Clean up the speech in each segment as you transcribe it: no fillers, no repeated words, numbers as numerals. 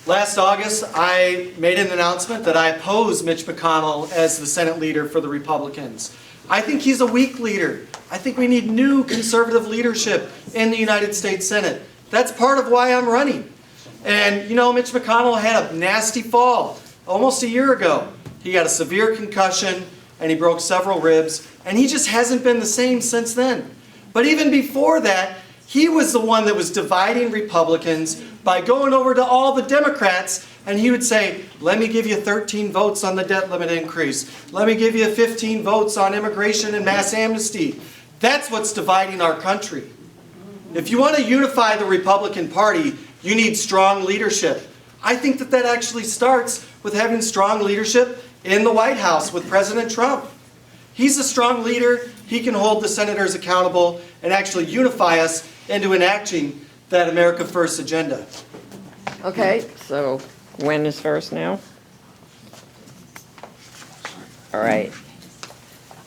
Last August, I made an announcement that I oppose Mitch McConnell as the Senate leader for the Republicans. I think he's a weak leader. I think we need new conservative leadership in the United States Senate. That's part of why I'm running. And you know, Mitch McConnell had a nasty fall almost a year ago. He got a severe concussion and he broke several ribs, and he just hasn't been the same since then. But even before that, he was the one that was dividing Republicans by going over to all the Democrats, and he would say, let me give you 13 votes on the debt limit increase. Let me give you 15 votes on immigration and mass amnesty. That's what's dividing our country. If you want to unify the Republican Party, you need strong leadership. I think that actually starts with having strong leadership in the White House with President Trump. He's a strong leader. He can hold the senators accountable and actually unify us into enacting that America First agenda. Okay, so Gwen is first now. All right.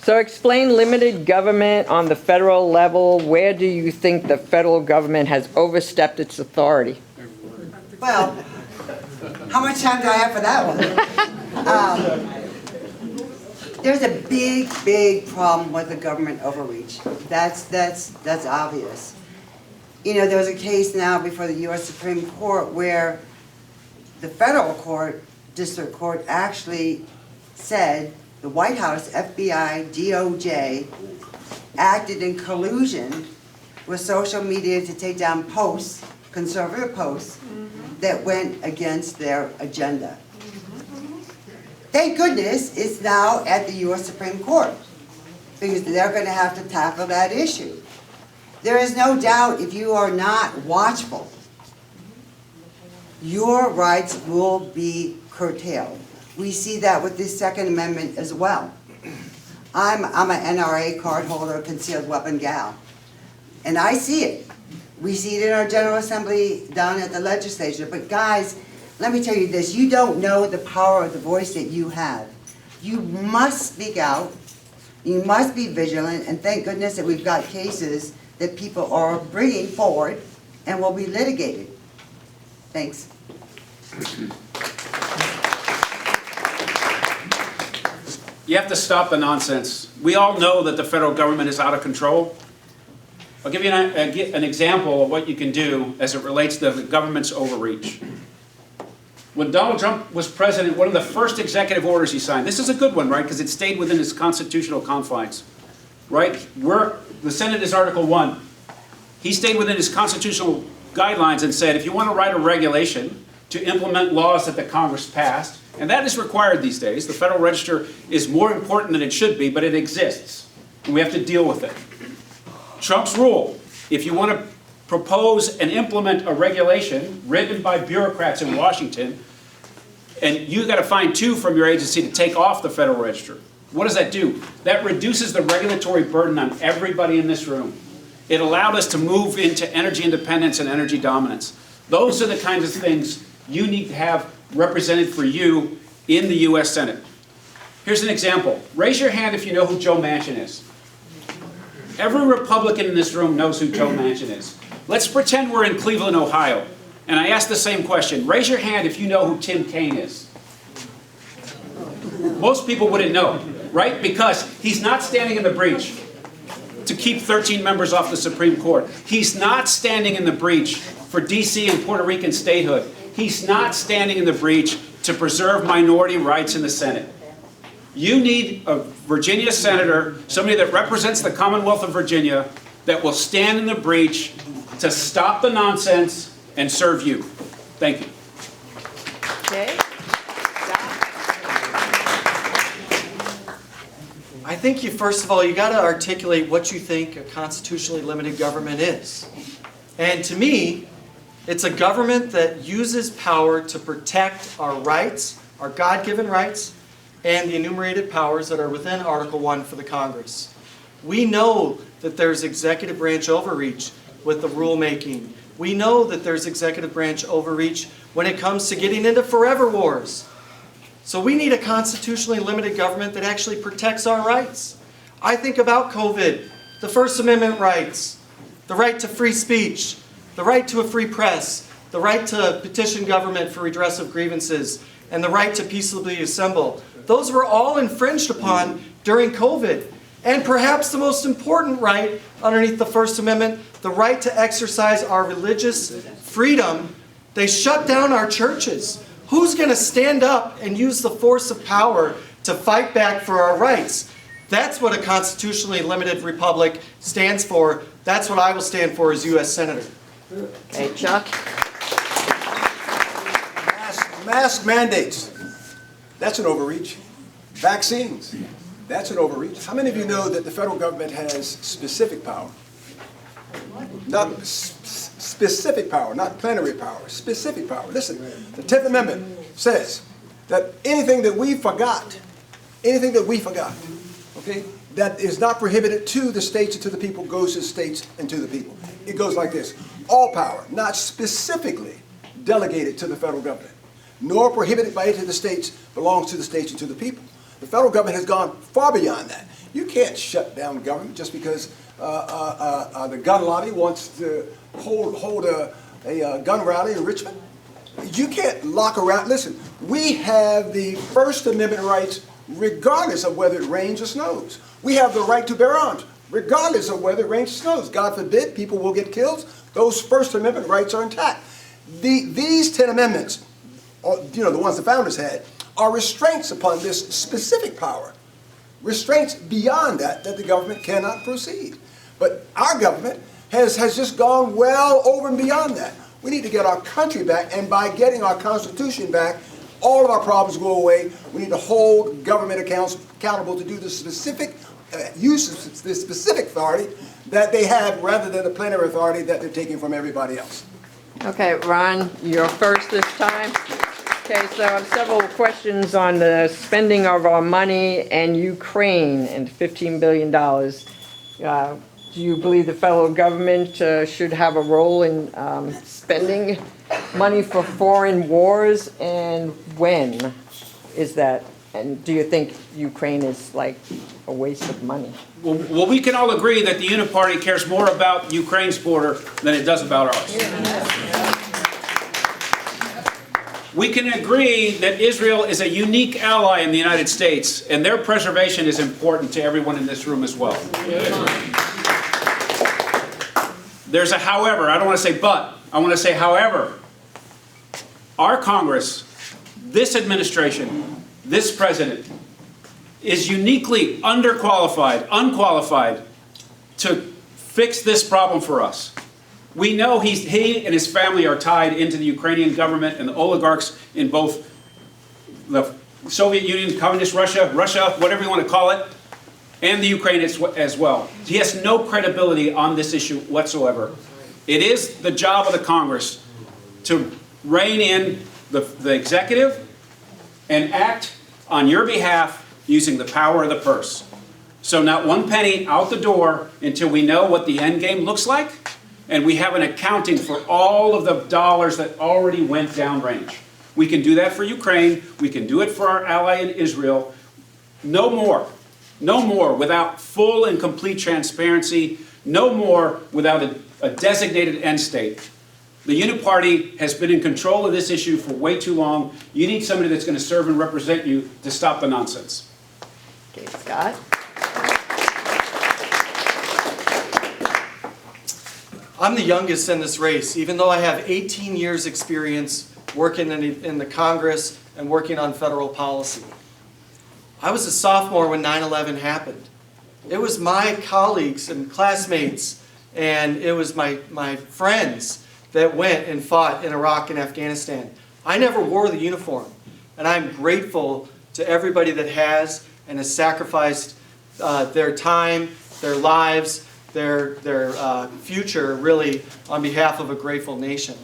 So explain limited government on the federal level. Where do you think the federal government has overstepped its authority? Well, how much time do I have for that one? There's a big problem with the government overreach. That's obvious. You know, there's a case now before the U.S. Supreme Court where the federal court, district court, actually said the White House, FBI, DOJ acted in collusion with social media to take down posts, conservative posts, that went against their agenda. Thank goodness it's now at the U.S. Supreme Court, because they're going to have to tackle that issue. There is no doubt if you are not watchful, your rights will be curtailed. We see that with the Second Amendment as well. I'm an NRA card holder, concealed weapon gal, and I see it. We see it in our General Assembly down at the legislature. But guys, let me tell you this, you don't know the power of the voice that you have. You must speak out, you must be vigilant, and thank goodness that we've got cases that people are bringing forward and will be litigated. Thanks. You have to stop the nonsense. We all know that the federal government is out of control. I'll give you an example of what you can do as it relates to the government's overreach. When Donald Trump was president, one of the first executive orders he signed, this is a good one, right, because it stayed within his constitutional confines, right? The Senate is Article 1. He stayed within his constitutional guidelines and said, if you want to write a regulation to implement laws that the Congress passed, and that is required these days, the Federal Register is more important than it should be, but it exists, and we have to deal with it. Trump's rule, if you want to propose and implement a regulation written by bureaucrats in Washington, and you got to find 2 from your agency to take off the Federal Register, what does that do? That reduces the regulatory burden on everybody in this room. It allowed us to move into energy independence and energy dominance. Those are the kinds of things you need to have represented for you in the U.S. Senate. Here's an example. Raise your hand if you know who Joe Manchin is. Every Republican in this room knows who Joe Manchin is. Let's pretend we're in Cleveland, Ohio, and I ask the same question. Raise your hand if you know who Tim Kaine is. Most people wouldn't know, right? Because he's not standing in the breach to keep 13 members off the Supreme Court. He's not standing in the breach for D.C. and Puerto Rican statehood. He's not standing in the breach to preserve minority rights in the Senate. You need a Virginia senator, somebody that represents the Commonwealth of Virginia, that will stand in the breach to stop the nonsense and serve you. Thank you. Okay. I think first of all, you got to articulate what you think a constitutionally limited government is. And to me, it's a government that uses power to protect our rights, our God-given rights, and the enumerated powers that are within Article 1 for the Congress. We know that there's executive branch overreach with the rulemaking. We know that there's executive branch overreach when it comes to getting into forever wars. So we need a constitutionally limited government that actually protects our rights. I think about COVID, the First Amendment rights, the right to free speech, the right to a free press, the right to petition government for redress of grievances, and the right to peaceably assemble. Those were all infringed upon during COVID. And perhaps the most important right underneath the First Amendment, the right to exercise our religious freedom. They shut down our churches. Who's going to stand up and use the force of power to fight back for our rights? That's what a constitutionally limited republic stands for. That's what I will stand for as U.S. Senator. Okay, Chuck? Mask mandates, that's an overreach. Vaccines, that's an overreach. How many of you know that the federal government has specific power? Not specific power, not plenary power, specific power. Listen, the 10th Amendment says that anything that we forgot, okay, that is not prohibited to the states and to the people goes to the states and to the people. It goes like this. All power, not specifically delegated to the federal government, nor prohibited by any of the states, belongs to the states and to the people. The federal government has gone far beyond that. You can't shut down government just because the gun lobby wants to hold a gun rally in Richmond. You can't lock around. Listen, we have the First Amendment rights regardless of whether it rains or snows. We have the right to bear arms regardless of whether it rains or snows. God forbid people will get killed. Those First Amendment rights are intact. These 10 amendments, you know, the ones the founders had, are restraints upon this specific power. Restraints beyond that the government cannot proceed. But our government has just gone well over and beyond that. We need to get our country back, and by getting our Constitution back, all of our problems go away. We need to hold government accountable to do the specific use of the specific authority that they have rather than the plenary authority that they're taking from everybody else. Okay, Ron, you're first this time. Okay, so I have several questions on the spending of our money and Ukraine and $15 billion. Do you believe the federal government should have a role in spending money for foreign wars, and when is that? And do you think Ukraine is like a waste of money? Well, we can all agree that the Uniparty cares more about Ukraine's border than it does about ours. We can agree that Israel is a unique ally in the United States, and their preservation is important to everyone in this room as well. There's a however. I don't want to say but. I want to say however. Our Congress, this administration, this president, is uniquely unqualified to fix this problem for us. We know he and his family are tied into the Ukrainian government and the oligarchs in both the Soviet Union, Communist Russia, whatever you want to call it, and the Ukraine as well. He has no credibility on this issue whatsoever. It is the job of the Congress to rein in the executive and act on your behalf using the power of the purse. So not one penny out the door until we know what the end game looks like, and we have an accounting for all of the dollars that already went downrange. We can do that for Ukraine. We can do it for our ally in Israel. No more. No more without full and complete transparency. No more without a designated end state. The Uniparty has been in control of this issue for way too long. You need somebody that's going to serve and represent you to stop the nonsense. Okay, Scott? I'm the youngest in this race, even though I have 18 years experience working in the Congress and working on federal policy. I was a sophomore when 9/11 happened. It was my colleagues and classmates, and it was my friends that went and fought in Iraq and Afghanistan. I never wore the uniform, and I'm grateful to everybody that has and has sacrificed their time, their lives, their future, really, on behalf of a grateful nation.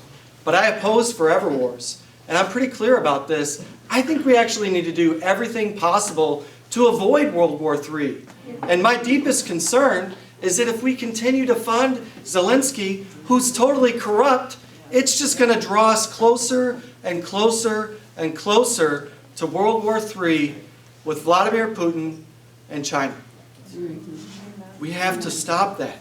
But I oppose forever wars, and I'm pretty clear about this. I think we actually need to do everything possible to avoid World War III. And my deepest concern is that if we continue to fund Zelensky, who's totally corrupt, it's just going to draw us closer and closer and closer to World War III with Vladimir Putin and China. We have to stop that.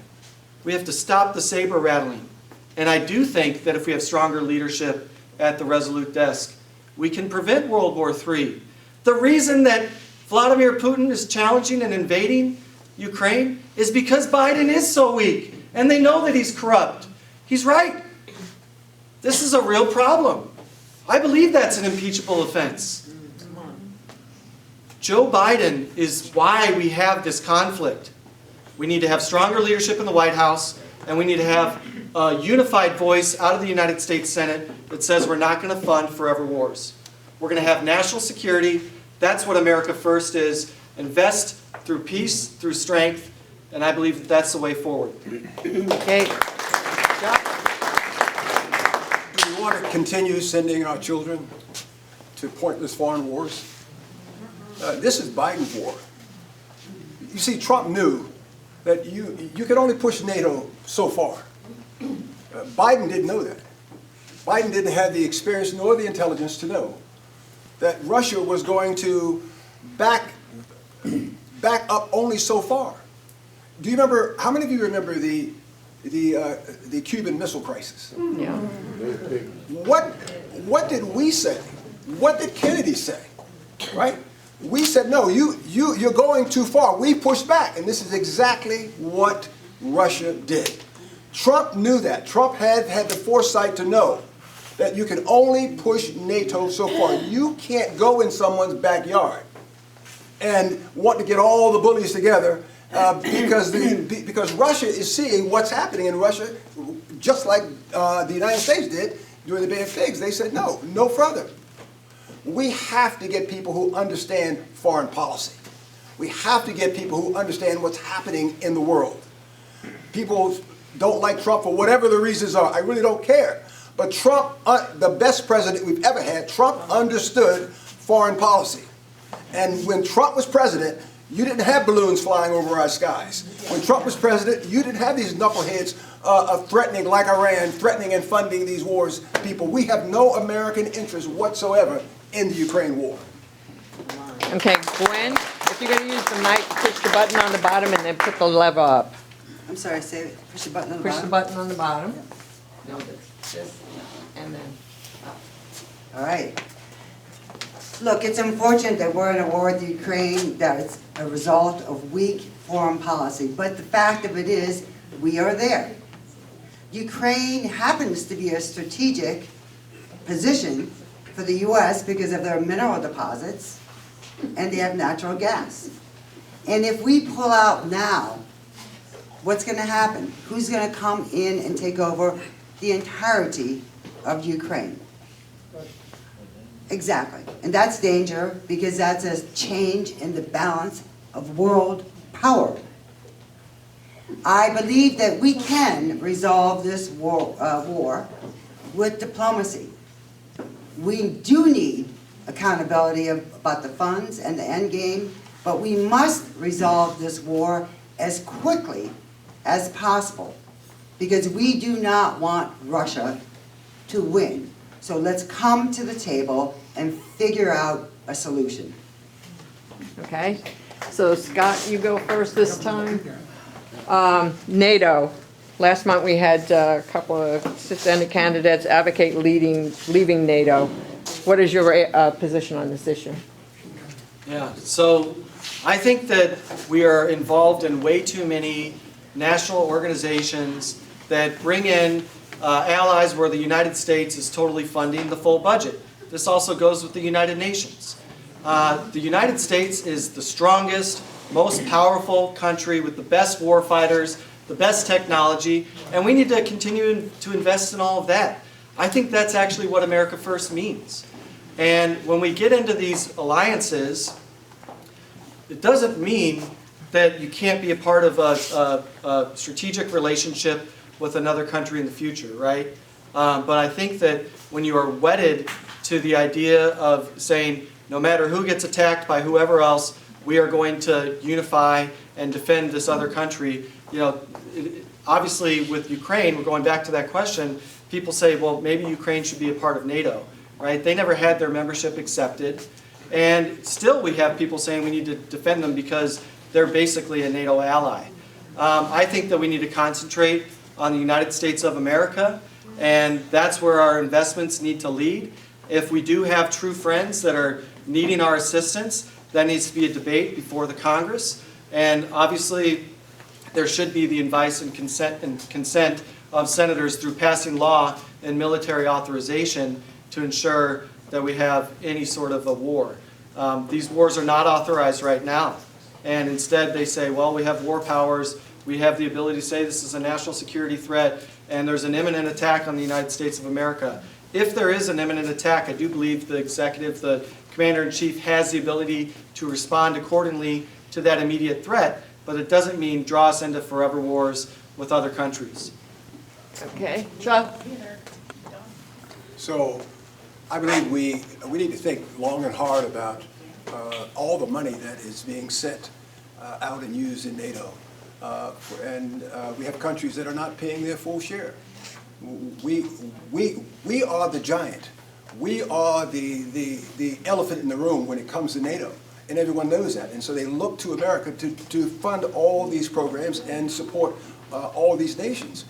We have to stop the saber rattling. And I do think that if we have stronger leadership at the Resolute desk, we can prevent World War III. The reason that Vladimir Putin is challenging and invading Ukraine is because Biden is so weak, and they know that he's corrupt. He's right. This is a real problem. I believe that's an impeachable offense. Joe Biden is why we have this conflict. We need to have stronger leadership in the White House, and we need to have a unified voice out of the United States Senate that says we're not going to fund forever wars. We're going to have national security. That's what America First is. Invest through peace, through strength, and I believe that that's the way forward. Okay, Do we want to continue sending our children to pointless foreign wars? This is Biden's war. You see, Trump knew that you could only push NATO so far. Biden didn't know that. Biden didn't have the experience nor the intelligence to know that Russia was going to back up only so far. Do you remember, how many of you remember the Cuban Missile Crisis? yeah. What did we say? What did Kennedy say? Right? We said, no, you're going too far. We pushed back, and this is exactly what Russia did. Trump knew that. Trump had the foresight to know that you can only push NATO so far. You can't go in someone's backyard and want to get all the bullies together because Russia is seeing what's happening in Russia, just like the United States did during the Bay of Pigs. They said, no further. We have to get people who understand foreign policy. We have to get people who understand what's happening in the world. People don't like Trump for whatever the reasons are. I really don't care. But Trump, the best president we've ever had, Trump understood foreign policy. And when Trump was president, you didn't have balloons flying over our skies. When Trump was president, you didn't have these knuckleheads threatening, like Iran, threatening and funding these wars. People, we have no American interest whatsoever in the Ukraine war. Okay, Gwen, if you're going to use the mic, push the button on the bottom and then put the lever up. I'm sorry, say, push the button on the Push the bottom. button on the bottom. No, this, and then up. All right. Look, it's unfortunate that we're in a war with Ukraine, that it's a result of weak foreign policy. But the fact of it is, we are there. Ukraine happens to be a strategic position for the U.S. because of their mineral deposits, and they have natural gas. And if we pull out now, what's going to happen? Who's going to come in and take over the entirety of Ukraine? Exactly. And that's danger because that's a change in the balance of world power. I believe that we can resolve this war with diplomacy. We do need accountability about the funds and the end game, but we must resolve this war as quickly as possible because we do not want Russia to win. So let's come to the table and figure out a solution. Okay, so Scott, you go first this time. NATO. Last month we had a couple of cisgender candidates advocate leaving NATO. What is your position on this issue? Yeah, so I think that we are involved in way too many national organizations that bring in allies where the United States is totally funding the full budget. This also goes with the United Nations. The United States is the strongest, most powerful country with the best war fighters, the best technology, and we need to continue to invest in all of that. I think that's actually what America First means. And when we get into these alliances, it doesn't mean that you can't be a part of a strategic relationship with another country in the future, right? But I think that when you are wedded to the idea of saying, no matter who gets attacked by whoever else, we are going to unify and defend this other country. You know, obviously with Ukraine, we're going back to that question, people say, well, maybe Ukraine should be a part of NATO, right? They never had their membership accepted. And still we have people saying we need to defend them because they're basically a NATO ally. I think that we need to concentrate on the United States of America, and that's where our investments need to lead. If we do have true friends that are needing our assistance, that needs to be a debate before the Congress, and obviously there should be the advice and consent of senators through passing law and military authorization to ensure that we have any sort of a war. These wars are not authorized right now, and instead they say, well, we have war powers, we have the ability to say this is a national security threat, and there's an imminent attack on the United States of America. If there is an imminent attack, I do believe the executive, the commander-in-chief, has the ability to respond accordingly to that immediate threat, but it doesn't mean draw us into forever wars with other countries. Okay, Chuck? So I believe we need to think long and hard about all the money that is being sent out and used in NATO. And we have countries that are not paying their full share. We are the giant. We are the elephant in the room when it comes to NATO, and everyone knows that. And so they look to America to fund all these programs and support all these nations'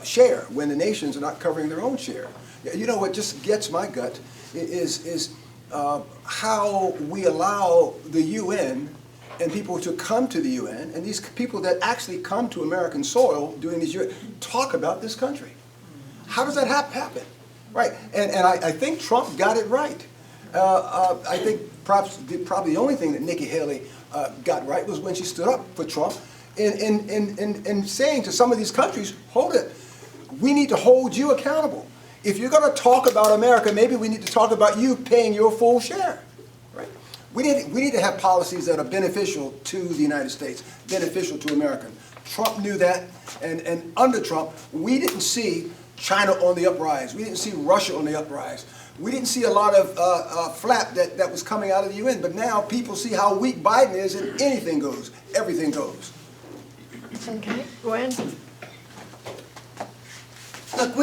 share when the nations are not covering their own share. You know what just gets my gut is how we allow the UN and people to come to the UN, and these people that actually come to American soil during these years talk about this country. How does that happen? Right, and I think Trump got it right. I think probably the only thing that Nikki Haley got right was when she stood up for Trump in saying to some of these countries, hold it, we need to hold you accountable. If you're going to talk about America, maybe we need to talk about you paying your full share. Right? We need to have policies that are beneficial to the United States, beneficial to America. Trump knew that, and under Trump, we didn't see China on the uprise. We didn't see Russia on the uprise. We didn't see a lot of flap that was coming out of the UN, but now people see how weak Biden is, and anything goes, everything goes. Okay, Gwen? Look,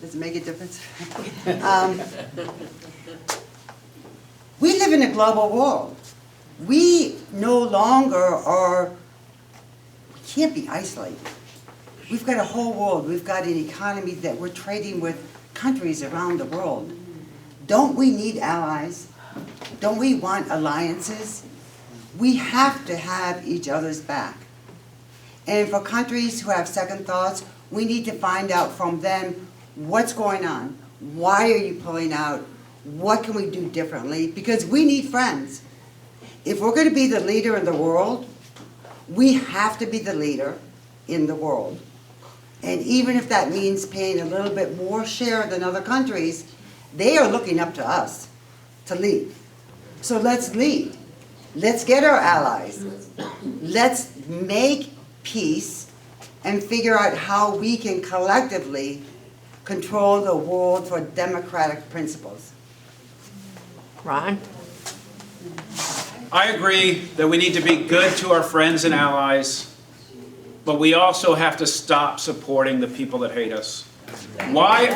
does it make a difference? We live in a global world. We no longer we can't be isolated. We've got a whole world. We've got an economy that we're trading with countries around the world. Don't we need allies? Don't we want alliances? We have to have each other's back. And for countries who have second thoughts, we need to find out from them what's going on. Why are you pulling out? What can we do differently? Because we need friends. If we're going to be the leader in the world, we have to be the leader in the world. And even if that means paying a little bit more share than other countries, they are looking up to us to lead. So let's lead. Let's get our allies. Let's make peace and figure out how we can collectively control the world for democratic principles. Ron? I agree that we need to be good to our friends and allies, but we also have to stop supporting the people that hate us. Why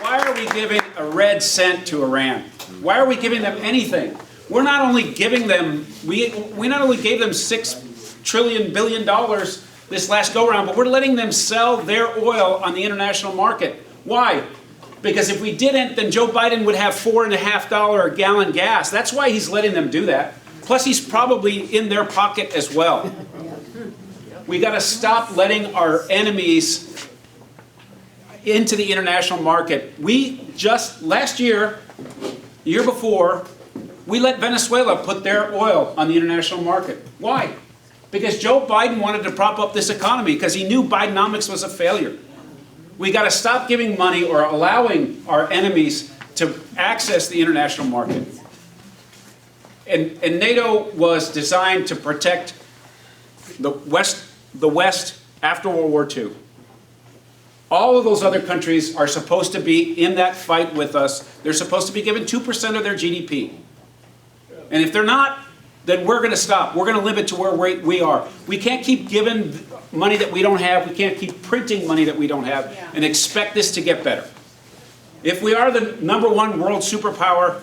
are we giving a red cent to Iran? Why are we giving them anything? We're not only giving them, we not only gave them $6 billion this last go-round, but we're letting them sell their oil on the international market. Why? Because if we didn't, then Joe Biden would have $4.50 a gallon gas. That's why he's letting them do that. Plus, he's probably in their pocket as well. We got to stop letting our enemies into the international market. We just, last year, the year before, we let Venezuela put their oil on the international market. Why? Because Joe Biden wanted to prop up this economy because he knew Bidenomics was a failure. We got to stop giving money or allowing our enemies to access the international market. And NATO was designed to protect the West after World War II. All of those other countries are supposed to be in that fight with us. They're supposed to be given 2% of their GDP. And if they're not, then we're going to stop. We're going to limit to where we are. We can't keep giving money that we don't have. We can't keep printing money that we don't have and expect this to get better. If we are the #1 world superpower,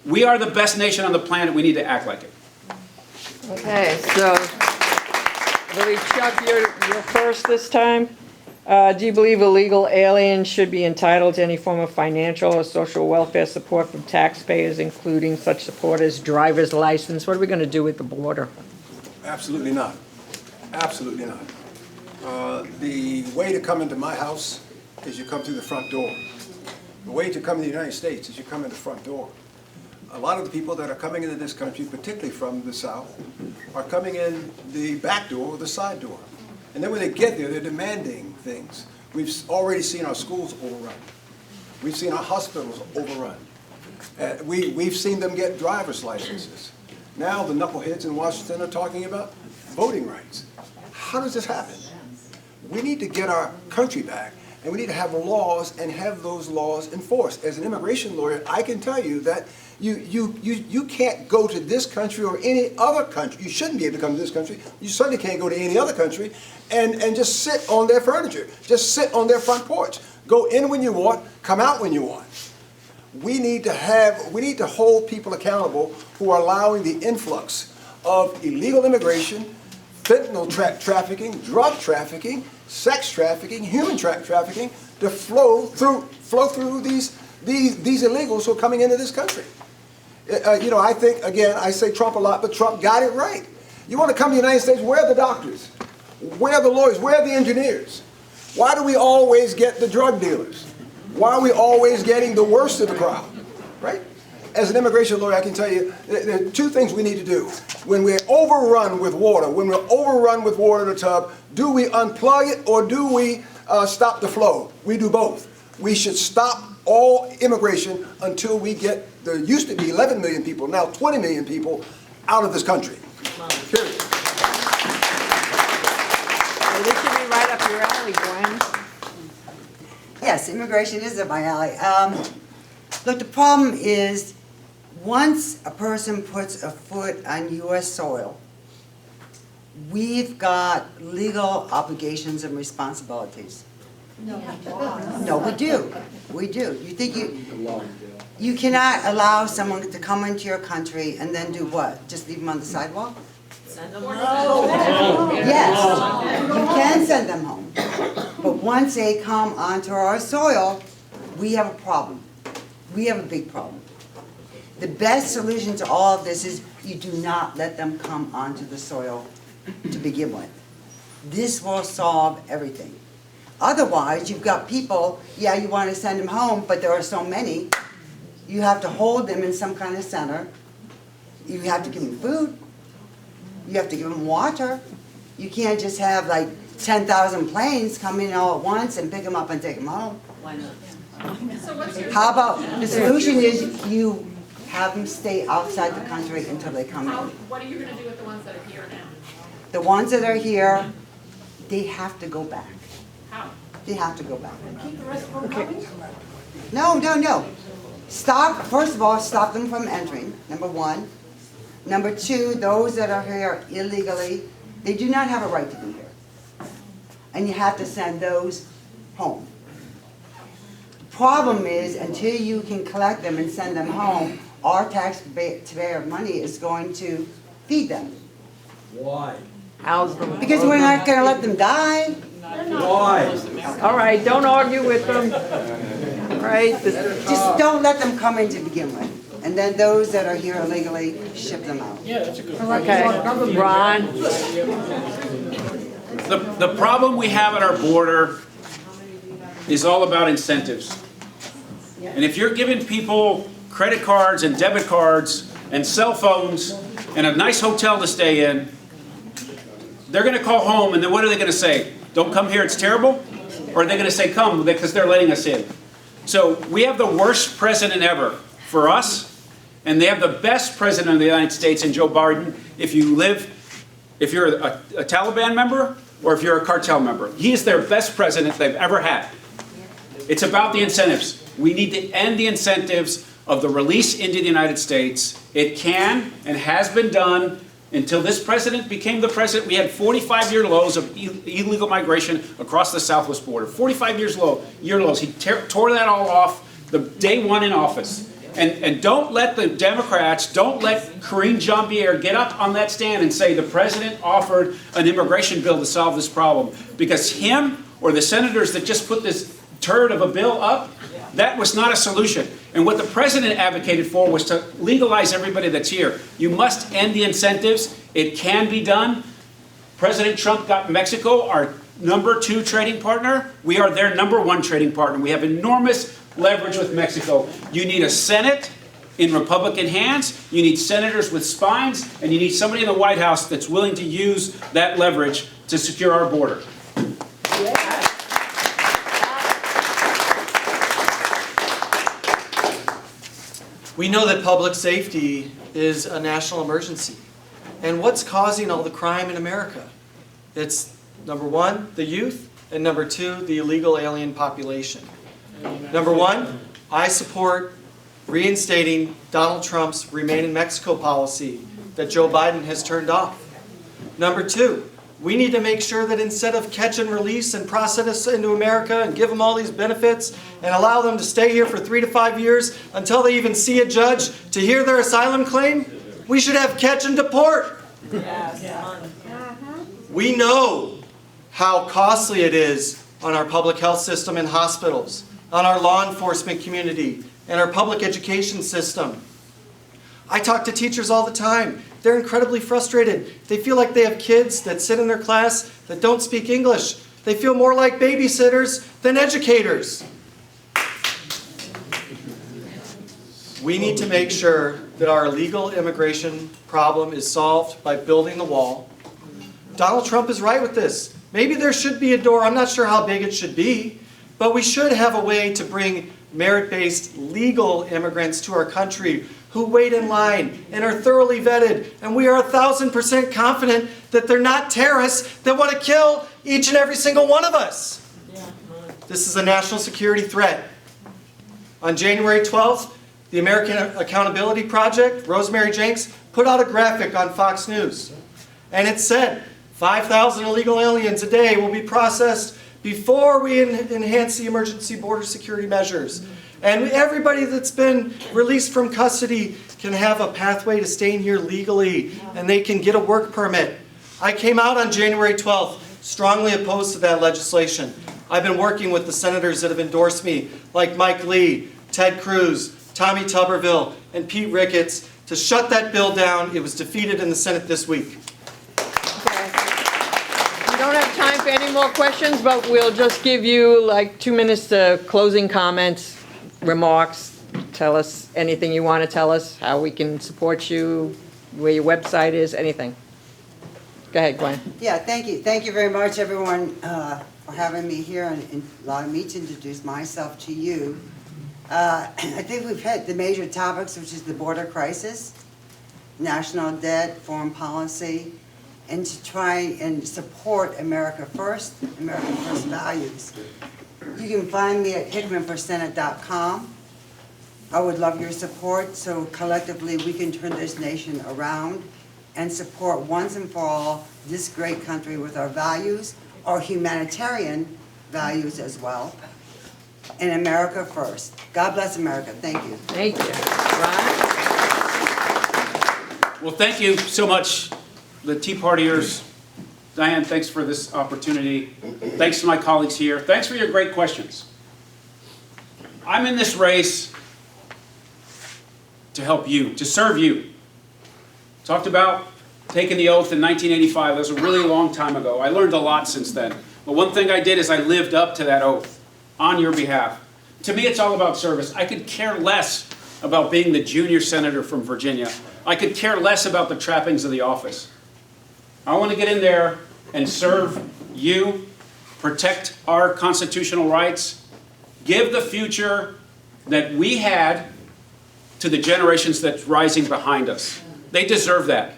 we are the best nation on the planet. We need to act like it. Okay, so I believe, Chuck, you're first this time. Do you believe illegal aliens should be entitled to any form of financial or social welfare support from taxpayers, including such support as driver's license? What are we going to do with the border? Absolutely not. Absolutely not. The way to come into my house is you come through the front door. The way to come to the United States is you come in the front door. A lot of the people that are coming into this country, particularly from the South, are coming in the back door or the side door. And then when they get there, they're demanding things. We've already seen our schools overrun. We've seen our hospitals overrun. We've seen them get driver's licenses. Now the knuckleheads in Washington are talking about voting rights. How does this happen? We need to get our country back, and we need to have laws and have those laws enforced. As an immigration lawyer, I can tell you that you can't go to this country or any other country. You shouldn't be able to come to this country. You certainly can't go to any other country and just sit on their furniture, just sit on their front porch. Go in when you want, come out when you want. We need to hold people accountable who are allowing the influx of illegal immigration, fentanyl trafficking, drug trafficking, sex trafficking, human trafficking to flow through these illegals who are coming into this country. I think, again, I say Trump a lot, but Trump got it right. You want to come to the United States, where are the doctors? Where are the lawyers? Where are the engineers? Why do we always get the drug dealers? Why are we always getting the worst of the crowd, right? As an immigration lawyer, I can tell you there are two things we need to do. When we're overrun with water, in a tub, do we unplug it or do we stop the flow? We do both. We should stop all immigration until we get, there used to be 11 million people, now 20 million people out of this country. Period. Well, this should be right up your alley, Gwen. Yes, immigration is up my alley. Look, the problem is, once a person puts a foot on U.S. soil, we've got legal obligations and responsibilities. No, we do. We do. You think you cannot allow someone to come into your country and then do what? Just leave them on the sidewalk? Send them home. Yes, you can send them home. But once they come onto our soil, we have a problem. We have a big problem. The best solution to all of this is you do not let them come onto the soil to begin with. This will solve everything. Otherwise, you've got people, yeah, you want to send them home, but there are so many. You have to hold them in some kind of center. You have to give them food. You have to give them water. You can't just have like 10,000 planes come in all at once and pick them up and take them home. Why not? How about, the solution is you have them stay outside the country until they come in. What are you going to do with the ones that are here now? The ones that are here, they have to go back. How? They have to go back. No. Stop, first of all, stop them from entering, number one. Number two, those that are here illegally, they do not have a right to be here. And you have to send those home. The problem is, until you can collect them and send them home, our taxpayer money is going to feed them. Why? How's them? Because we're not going to let them die. Why? All right, don't argue with them. All right, Just don't let them come in to begin with. And then those that are here illegally, ship them out. okay. Ron? The problem we have at our border is all about incentives. And if you're giving people credit cards and debit cards and cell phones and a nice hotel to stay in, they're going to call home and then what are they going to say? Don't come here, it's terrible? Or are they going to say come because they're letting us in? So we have the worst president ever for us, and they have the best president of the United States in Joe Biden if you're a Taliban member or if you're a cartel member. He is their best president they've ever had. It's about the incentives. We need to end the incentives of the release into the United States. It can and has been done. Until this president became the president, we had 45-year lows of illegal migration across the southwest border. 45 year lows. He tore that all off the day one in office. And don't let the Democrats, don't let Karine Jean-Pierre get up on that stand and say the president offered an immigration bill to solve this problem. Because him or the senators that just put this turd of a bill up, that was not a solution. And what the president advocated for was to legalize everybody that's here. You must end the incentives. It can be done. President Trump got Mexico, our #2 trading partner. We are their #1 trading partner. We have enormous leverage with Mexico. You need a Senate in Republican hands, you need senators with spines, and you need somebody in the White House that's willing to use that leverage to secure our border. We know that public safety is a national emergency. And what's causing all the crime in America? It's number one, the youth, and number two, the illegal alien population. Number one, I support reinstating Donald Trump's Remain in Mexico policy that Joe Biden has turned off. Number two, we need to make sure that instead of catch and release and process us into America and give them all these benefits and allow them to stay here for 3 to 5 years until they even see a judge to hear their asylum claim, we should have catch and deport. We know how costly it is on our public health system and hospitals, on our law enforcement community, and our public education system. I talk to teachers all the time. They're incredibly frustrated. They feel like they have kids that sit in their class that don't speak English. They feel more like babysitters than educators. We need to make sure that our illegal immigration problem is solved by building the wall. Donald Trump is right with this. Maybe there should be a door. I'm not sure how big it should be, but we should have a way to bring merit-based legal immigrants to our country who wait in line and are thoroughly vetted. And we are 1,000% confident that they're not terrorists that want to kill each and every single one of us. This is a national security threat. On January 12th, the American Accountability Project, Rosemary Jenks, put out a graphic on Fox News. And it said 5,000 illegal aliens a day will be processed before we enhance the emergency border security measures. And everybody that's been released from custody can have a pathway to staying here legally, and they can get a work permit. I came out on January 12th, strongly opposed to that legislation. I've been working with the senators that have endorsed me, like Mike Lee, Ted Cruz, Tommy Tuberville, and Pete Ricketts, to shut that bill down. It was defeated in the Senate this week. We don't have time for any more questions, but we'll just give you like 2 minutes to closing comments, remarks. Tell us anything you want to tell us, how we can support you, where your website is, anything. Go ahead, Gwen. Yeah, thank you. Thank you very much, everyone, for having me here and allowing me to introduce myself to you. I think we've hit the major topics, which is the border crisis, national debt, foreign policy, and to try and support America First values. You can find me at hickmanforsenate.com. I would love your support so collectively we can turn this nation around and support once and for all this great country with our values, our humanitarian values as well, and America First. God bless America. Thank you. Thank you. Ron? Well, thank you so much, the Tea Partiers. Diane, thanks for this opportunity. Thanks to my colleagues here. Thanks for your great questions. I'm in this race to help you, to serve you. Talked about taking the oath in 1985. That was a really long time ago. I learned a lot since then. But one thing I did is I lived up to that oath on your behalf. To me, it's all about service. I could care less about being the junior senator from Virginia. I could care less about the trappings of the office. I want to get in there and serve you, protect our constitutional rights, give the future that we had to the generations that's rising behind us. They deserve that.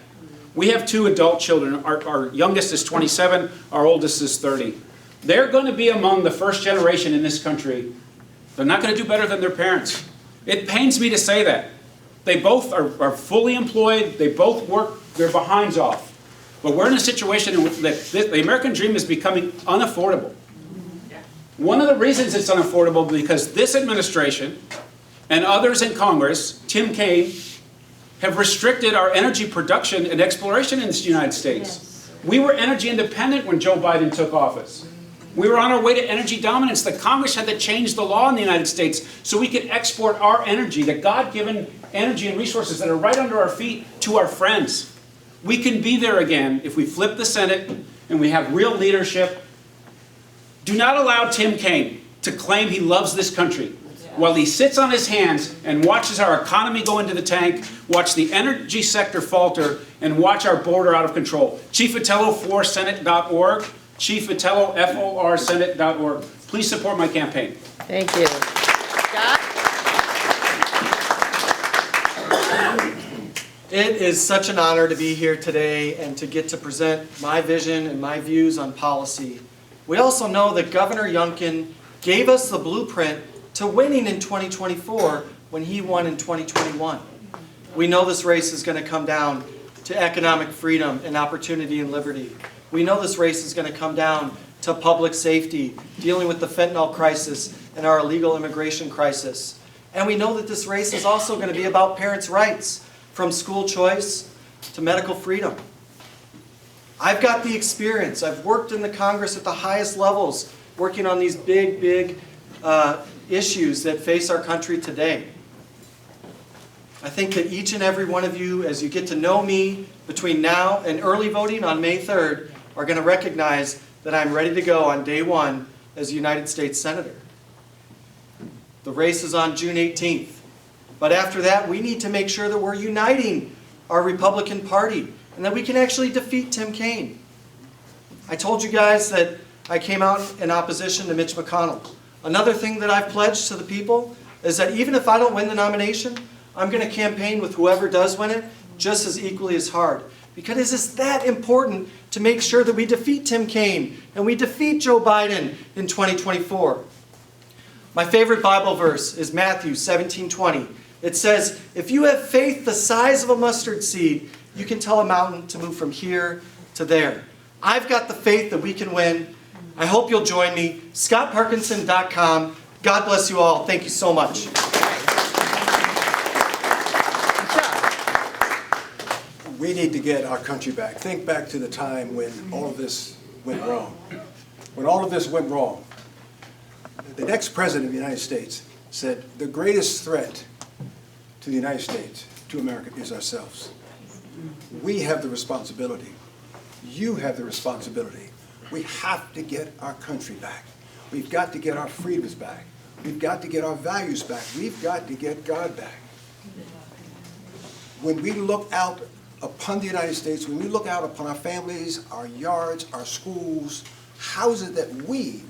We have 2 adult children. Our youngest is 27, our oldest is 30. They're going to be among the first generation in this country. They're not going to do better than their parents. It pains me to say that. They both are fully employed. They both work their behinds off. But we're in a situation in which the American dream is becoming unaffordable. One of the reasons it's unaffordable is because this administration and others in Congress, Tim Kaine, have restricted our energy production and exploration in the United States. We were energy independent when Joe Biden took office. We were on our way to energy dominance. The Congress had to change the law in the United States so we could export our energy, the God-given energy and resources that are right under our feet, to our friends. We can be there again if we flip the Senate and we have real leadership. Do not allow Tim Kaine to claim he loves this country while he sits on his hands and watches our economy go into the tank, watch the energy sector falter, and watch our border out of control. Chief Vitiello for Senate.org. Chief Vitiello, FOR Senate.org. Please support my campaign. Thank you. Scott? It is such an honor to be here today and to get to present my vision and my views on policy. We also know that Governor Youngkin gave us the blueprint to winning in 2024 when he won in 2021. We know this race is going to come down to economic freedom and opportunity and liberty. We know this race is going to come down to public safety, dealing with the fentanyl crisis and our illegal immigration crisis. And we know that this race is also going to be about parents' rights, from school choice to medical freedom. I've got the experience. I've worked in the Congress at the highest levels, working on these big issues that face our country today. I think that each and every one of you, as you get to know me between now and early voting on May 3rd, are going to recognize that I'm ready to go on day one as a United States Senator. The race is on June 18th. But after that, we need to make sure that we're uniting our Republican Party and that we can actually defeat Tim Kaine. I told you guys that I came out in opposition to Mitch McConnell. Another thing that I've pledged to the people is that even if I don't win the nomination, I'm going to campaign with whoever does win it just as equally as hard. Because it's that important to make sure that we defeat Tim Kaine and we defeat Joe Biden in 2024. My favorite Bible verse is Matthew 17:20. It says, if you have faith the size of a mustard seed, you can tell a mountain to move from here to there. I've got the faith that we can win. I hope you'll join me. ScottParkinson.com. God bless you all. Thank you so much. We need to get our country back. Think back to the time when all of this went wrong. When all of this went wrong, the next president of the United States said, the greatest threat to the United States, to America, is ourselves. We have the responsibility. You have the responsibility. We have to get our country back. We've got to get our freedoms back. We've got to get our values back. We've got to get God back. When we look out upon the United States, when we look out upon our families, our yards, our schools, how is it that we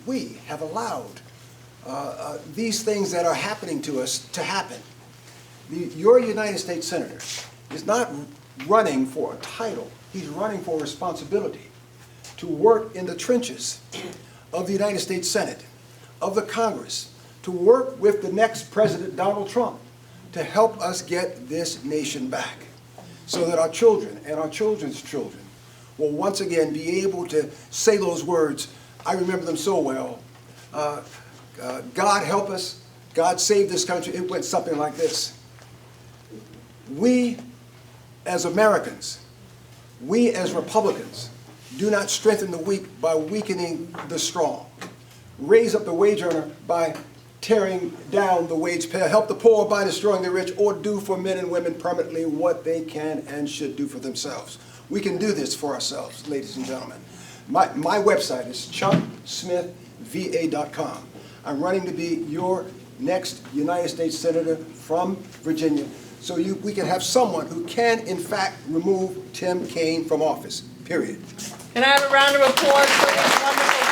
have allowed these things that are happening to us to happen? Your United States Senator is not running for a title. He's running for responsibility to work in the trenches of the United States Senate, of the Congress, to work with the next President, Donald Trump, to help us get this nation back, so that our children and our children's children will once again be able to say those words. I remember them so well. God help us. God save this country. It went something like this. We as Americans, we as Republicans, do not strengthen the weak by weakening the strong. Raise up the wage earner by tearing down the wage payer. Help the poor by destroying the rich, or do for men and women permanently what they can and should do for themselves. We can do this for ourselves, ladies and gentlemen. My website is chucksmithva.com. I'm running to be your next United States Senator from Virginia, so we can have someone who can, in fact, remove Tim Kaine from office, period. Can I have a round of applause for this wonderful